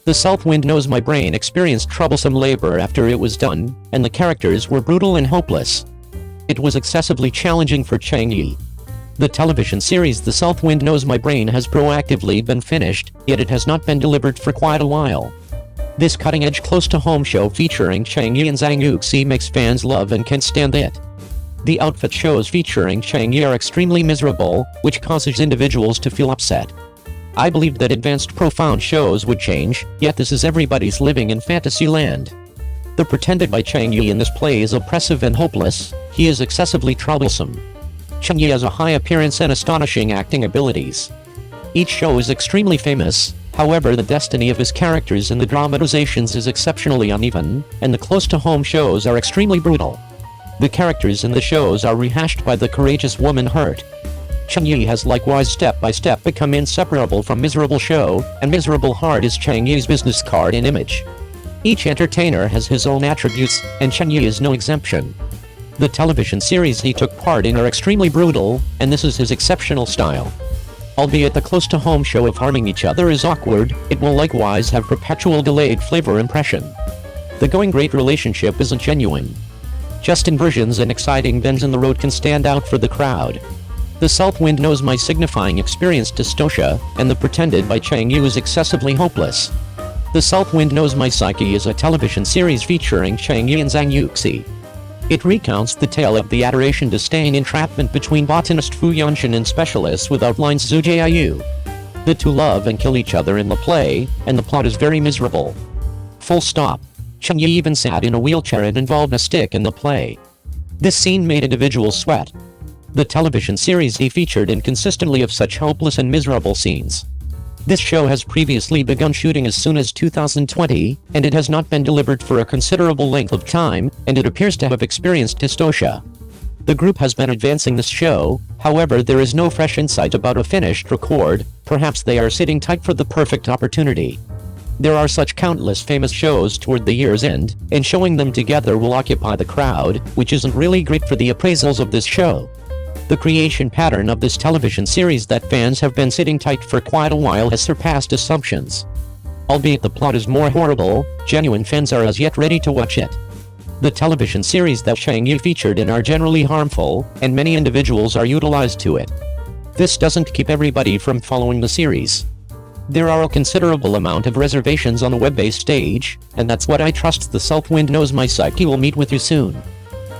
The south wind knows my brain experienced troublesome labor after it was done, and the characters were brutal and hopeless. It was excessively challenging for Cheng Yi. The television series The South Wind Knows My Brain has proactively been finished, yet it has not been delivered for quite a while. This cutting-edge close-to-home show featuring Cheng Yi and Zhang Yuxi makes fans love and can't stand it. The outfit shows featuring Cheng Yi are extremely miserable, which causes individuals to feel upset. I believed that advanced profound shows would change, yet this is everybody's living in fantasy land. The pretended by Cheng Yi in this play is oppressive and hopeless. He is excessively troublesome. Cheng Yi has a high appearance and astonishing acting abilities. Each show is extremely famous, however the destiny of his characters in the dramatizations is exceptionally uneven, and the close-to-home shows are extremely brutal. The characters in the shows are rehashed by the courageous woman Hurt. Cheng Yi has likewise step-by-step become inseparable from Miserable Show, and Miserable Heart is Cheng Yi's business card and image. Each entertainer has his own attributes, and Cheng Yi is no exemption. The television series he took part in are extremely brutal, and this is his exceptional style. Albeit the close-to-home show of harming each other is awkward, it will likewise have perpetual delayed flavor impression. The going great relationship isn't genuine. Just inversions and exciting bends in the road can stand out for the crowd. The south wind knows my signifying experienced dystocia, and the pretended by Cheng Yi is excessively hopeless. The south wind knows my psyche is a television series featuring Cheng Yi and Zhang Yuxi. It recounts the tale of the adoration disdain entrapment between botanist Fu Yunshan and specialists with outlines Zhu Jiayu. The two love and kill each other in the play, and the plot is very miserable. Full stop. Cheng Yi even sat in a wheelchair and involved a stick in the play. This scene made individuals sweat. The television series featured inconsistently of such hopeless and miserable scenes. This show has previously begun shooting as soon as 2020, and it has not been delivered for a considerable length of time, and it appears to have experienced dystocia. The group has been advancing this show, however there is no fresh insight about a finished record. Perhaps they are sitting tight for the perfect opportunity. There are such countless famous shows toward the year's end, and showing them together will occupy the crowd, which isn't really great for the appraisals of this show. The creation pattern of this television series that fans have been sitting tight for quite a while has surpassed assumptions. Albeit the plot is more horrible, genuine fans are as yet ready to watch it. The television series that Cheng Yi featured in are generally harmful, and many individuals are utilized to it. This doesn't keep everybody from following the series. There are a considerable amount of reservations on the web-based stage, and that's what I trust the South Wind Knows My Psyche will meet with you soon.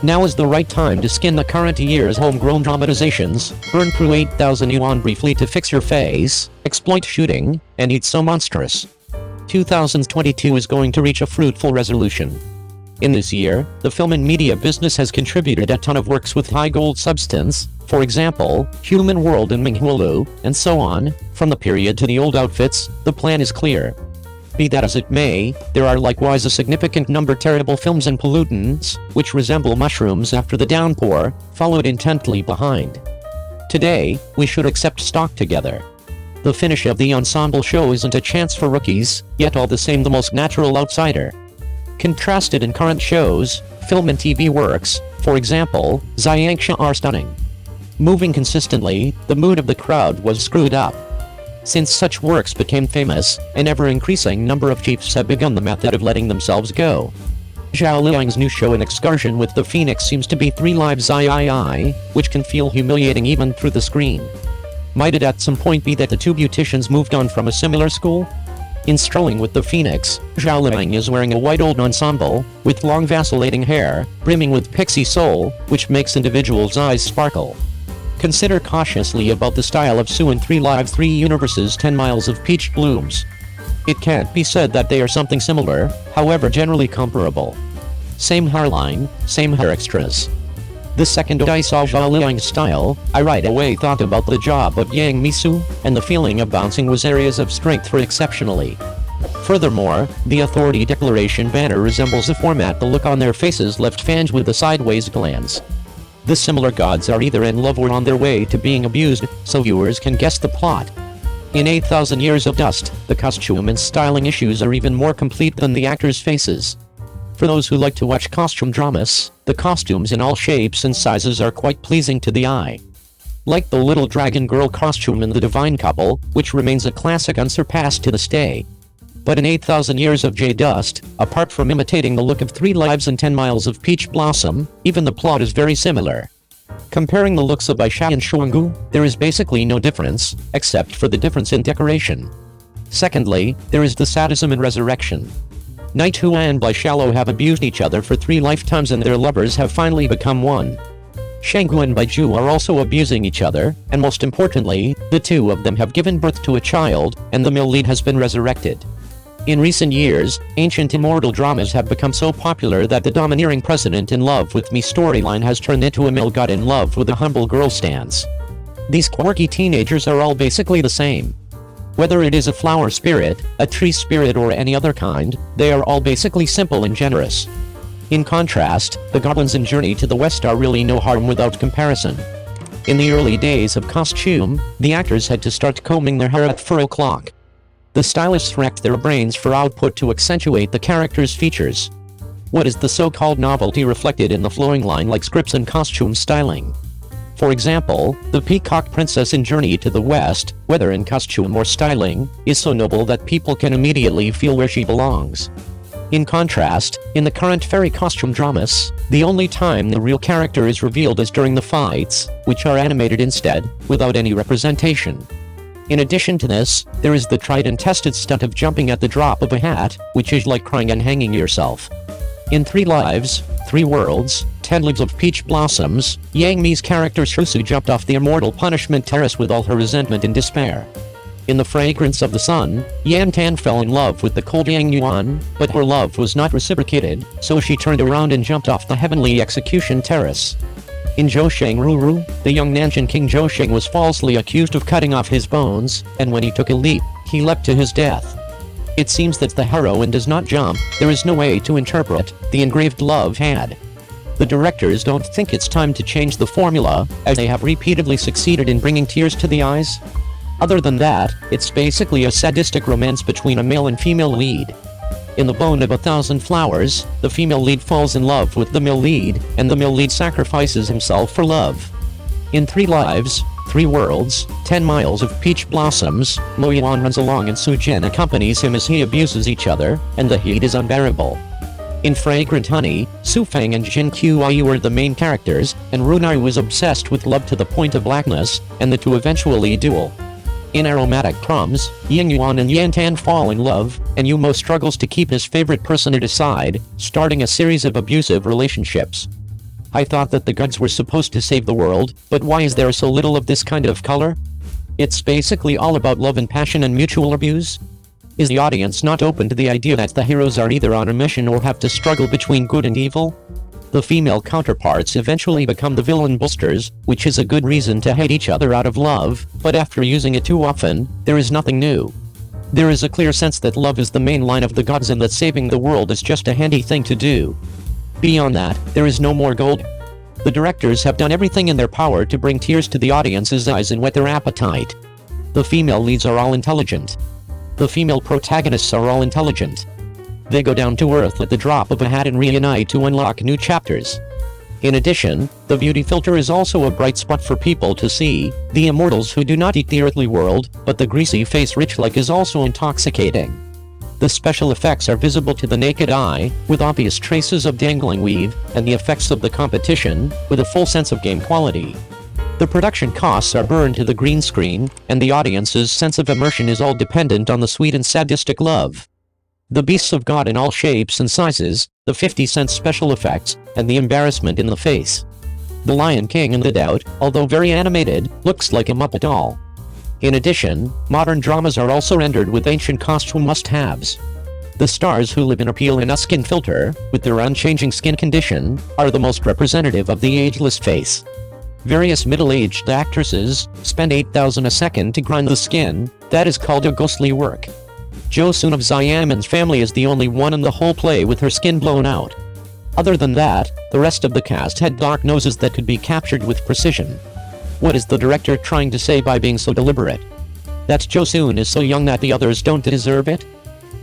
Now is the right time to skin the current year's homegrown dramatizations, burn through 8,000 yuan briefly to fix your face, exploit shooting, and eat so monstrous. 2022 is going to reach a fruitful resolution. In this year, the film and media business has contributed a ton of works with high gold substance, for example, Human World and Minghulu, and so on. From the period to the old outfits, the plan is clear. Be that as it may, there are likewise a significant number terrible films and pollutants, which resemble mushrooms after the downpour, followed intently behind. Today, we should accept stock together. The finish of the ensemble show isn't a chance for rookies, yet all the same the most natural outsider. Contrasted in current shows, film and TV works, for example, Xiangsha are stunning. Moving consistently, the mood of the crowd was screwed up. Since such works became famous, an ever-increasing number of chiefs have begun the method of letting themselves go. Zhao Liang's new show An Excursion with the Phoenix seems to be 3 lives III, which can feel humiliating even through the screen. Might it at some point be that the two beauticians moved on from a similar school? In Strolling with the Phoenix, Zhao Liang is wearing a white old ensemble, with long vacillating hair, brimming with pixie soul, which makes individuals' eyes sparkle. Consider cautiously about the style of Su in 3 Lives 3 Universes 10 Miles of Peach Blooms. It can't be said that they are something similar, however generally comparable. Same hairline, same hair extras. The second I saw Zhao Liang's style, I right away thought about the job of Yang Misu, and the feeling of bouncing was areas of strength for exceptionally. Furthermore, the authority declaration banner resembles the format the look on their faces left fans with the sideways glance. The similar gods are either in love or on their way to being abused, so viewers can guess the plot. In 8,000 Years of Dust, the costume and styling issues are even more complete than the actors' faces. For those who like to watch costume dramas, the costumes in all shapes and sizes are quite pleasing to the eye. Like the little dragon girl costume in The Divine Couple, which remains a classic unsurpassed to this day. But in 8,000 Years of Jade Dust, apart from imitating the look of 3 Lives and 10 Miles of Peach Blossom, even the plot is very similar. Comparing the looks of Baisha and Shuanggu, there is basically no difference, except for the difference in decoration. Secondly, there is the sadism and resurrection. Naitu and Baishalo have abused each other for 3 lifetimes and their lovers have finally become one. Shanggu and Baiju are also abusing each other, and most importantly, the 2 of them have given birth to a child, and the male lead has been resurrected. In recent years, ancient immortal dramas have become so popular that the domineering President in Love with Me storyline has turned into a male god in love with a humble girl stance. These quirky teenagers are all basically the same. Whether it is a flower spirit, a tree spirit or any other kind, they are all basically simple and generous. In contrast, the goblins in Journey to the West are really no harm without comparison. In the early days of costume, the actors had to start combing their hair at 4 o'clock. The stylists racked their brains for output to accentuate the characters' features. What is the so-called novelty reflected in the flowing line-like scripts and costume styling? For example, the Peacock Princess in Journey to the West, whether in costume or styling, is so noble that people can immediately feel where she belongs. In contrast, in the current fairy costume dramas, the only time the real character is revealed is during the fights, which are animated instead, without any representation. In addition to this, there is the tried and tested stunt of jumping at the drop of a hat, which is like crying and hanging yourself. In 3 Lives, 3 Worlds, 10 Leaves of Peach Blossoms, Yang Mi's character Shusu jumped off the immortal punishment terrace with all her resentment and despair. In The Fragrance of the Sun, Yan Tan fell in love with the cold Yang Yuan, but her love was not reciprocated, so she turned around and jumped off the heavenly execution terrace. In Zhousheng Ruru, the young Nanjun King Zhousheng was falsely accused of cutting off his bones, and when he took a leap, he leapt to his death. It seems that the heroine does not jump, there is no way to interpret the engraved love had. The directors don't think it's time to change the formula, as they have repeatedly succeeded in bringing tears to the eyes. Other than that, it's basically a sadistic romance between a male and female lead. In The Bone of 1,000 Flowers, the female lead falls in love with the male lead, and the male lead sacrifices himself for love. In 3 Lives, 3 Worlds, 10 Miles of Peach Blossoms, Mo Yuan runs along and Su Jian accompanies him as he abuses each other, and the heat is unbearable. In Fragrant Honey, Su Fang and Jin Qiyu are the main characters, and Runai was obsessed with love to the point of blackness, and the 2 eventually duel. In Aromatic Crumbs, Ying Yuan and Yan Tan fall in love, and Yumo struggles to keep his favorite person at his side, starting a series of abusive relationships. I thought that the gods were supposed to save the world, but why is there so little of this kind of color? It's basically all about love and passion and mutual abuse? Is the audience not open to the idea that the heroes are either on a mission or have to struggle between good and evil? The female counterparts eventually become the villain boosters, which is a good reason to hate each other out of love, but after using it too often, there is nothing new. There is a clear sense that love is the main line of the gods and that saving the world is just a handy thing to do. Beyond that, there is no more gold. The directors have done everything in their power to bring tears to the audience's eyes and whet their appetite. The female leads are all intelligent. The female protagonists are all intelligent. They go down to earth at the drop of a hat and reunite to unlock new chapters. In addition, the beauty filter is also a bright spot for people to see. The immortals who do not eat the earthly world, but the greasy face rich like is also intoxicating. The special effects are visible to the naked eye, with obvious traces of dangling weave, and the effects of the competition, with a full sense of game quality. The production costs are burned to the green screen, and the audience's sense of immersion is all dependent on the sweet and sadistic love. The beasts of God in all shapes and sizes, the 50-cent special effects, and the embarrassment in the face. The Lion King in the Doubt, although very animated, looks like a Muppet doll. In addition, modern dramas are also rendered with ancient costume must-haves. The stars who live in a peel in a skin filter, with their unchanging skin condition, are the most representative of the ageless face. Various middle-aged actresses spend 8,000 a second to grind the skin. That is called a ghostly work. Jo Soon of Xiaomin's family is the only one in the whole play with her skin blown out. Other than that, the rest of the cast had dark noses that could be captured with precision. What is the director trying to say by being so deliberate? That Jo Soon is so young that the others don't deserve it?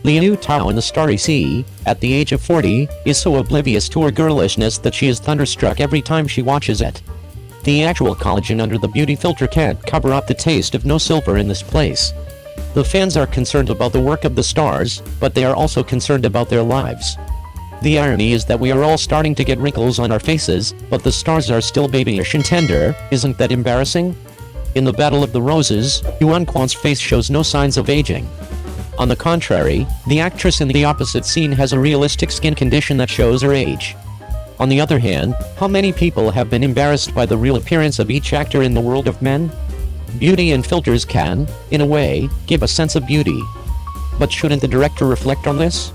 Liu Tao in The Starry Sea, at the age of 40, is so oblivious to her girlishness that she is thunderstruck every time she watches it. The actual collagen under the beauty filter can't cover up the taste of no silver in this place. The fans are concerned about the work of the stars, but they are also concerned about their lives. The irony is that we are all starting to get wrinkles on our faces, but the stars are still babyish and tender. Isn't that embarrassing? In the Battle of the Roses, Yuan Quan's face shows no signs of aging. On the contrary, the actress in the opposite scene has a realistic skin condition that shows her age. On the other hand, how many people have been embarrassed by the real appearance of each actor in the world of men? Beauty and filters can, in a way, give a sense of beauty. But shouldn't the director reflect on this?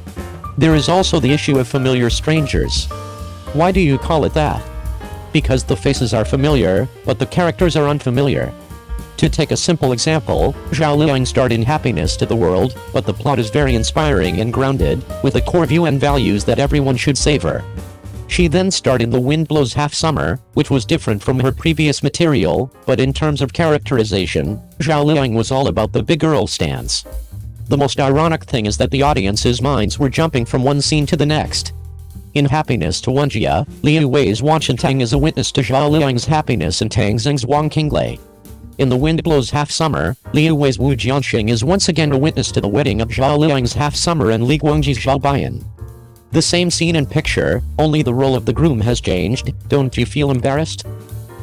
There is also the issue of familiar strangers. Why do you call it that? Because the faces are familiar, but the characters are unfamiliar. To take a simple example, Zhao Liang starred in Happiness to the World, but the plot is very inspiring and grounded, with a core view and values that everyone should savor. She then starred in The Wind Blows Half Summer, which was different from her previous material, but in terms of characterization, Zhao Liang was all about the big girl stance. The most ironic thing is that the audience's minds were jumping from one scene to the next. In Happiness to Wenjia, Liu Wei's Wan Chintang is a witness to Zhao Liang's happiness and Tang Xing's Wang Qinglei. In The Wind Blows Half Summer, Liu Wei's Wu Jianxing is once again a witness to the wedding of Zhao Liang's Half Summer and Li Guangji's Zhao Baiyan. The same scene and picture, only the role of the groom has changed. Don't you feel embarrassed?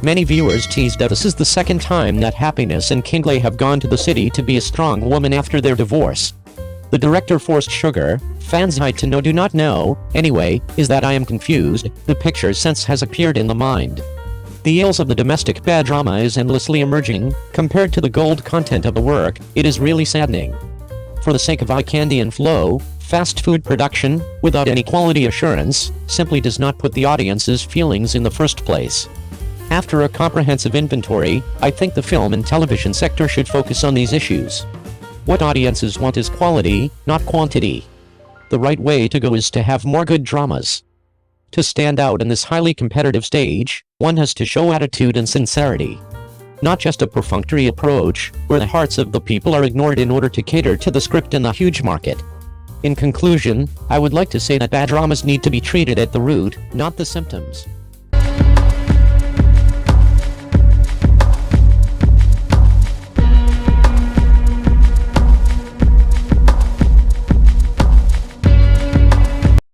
Many viewers teased that this is the second time that Happiness and Qinglei have gone to the city to be a strong woman after their divorce. The director forced sugar. Fans hide to know do not know. Anyway, is that I am confused. The picture sense has appeared in the mind. The ills of the domestic bad drama is endlessly emerging. Compared to the gold content of the work, it is really saddening. For the sake of eye candy and flow, fast food production, without any quality assurance, simply does not put the audience's feelings in the first place. After a comprehensive inventory, I think the film and television sector should focus on these issues. What audiences want is quality, not quantity. The right way to go is to have more good dramas. To stand out in this highly competitive stage, one has to show attitude and sincerity. Not just a perfunctory approach, where the hearts of the people are ignored in order to cater to the script and the huge market. In conclusion, I would like to say that bad dramas need to be treated at the root, not the symptoms.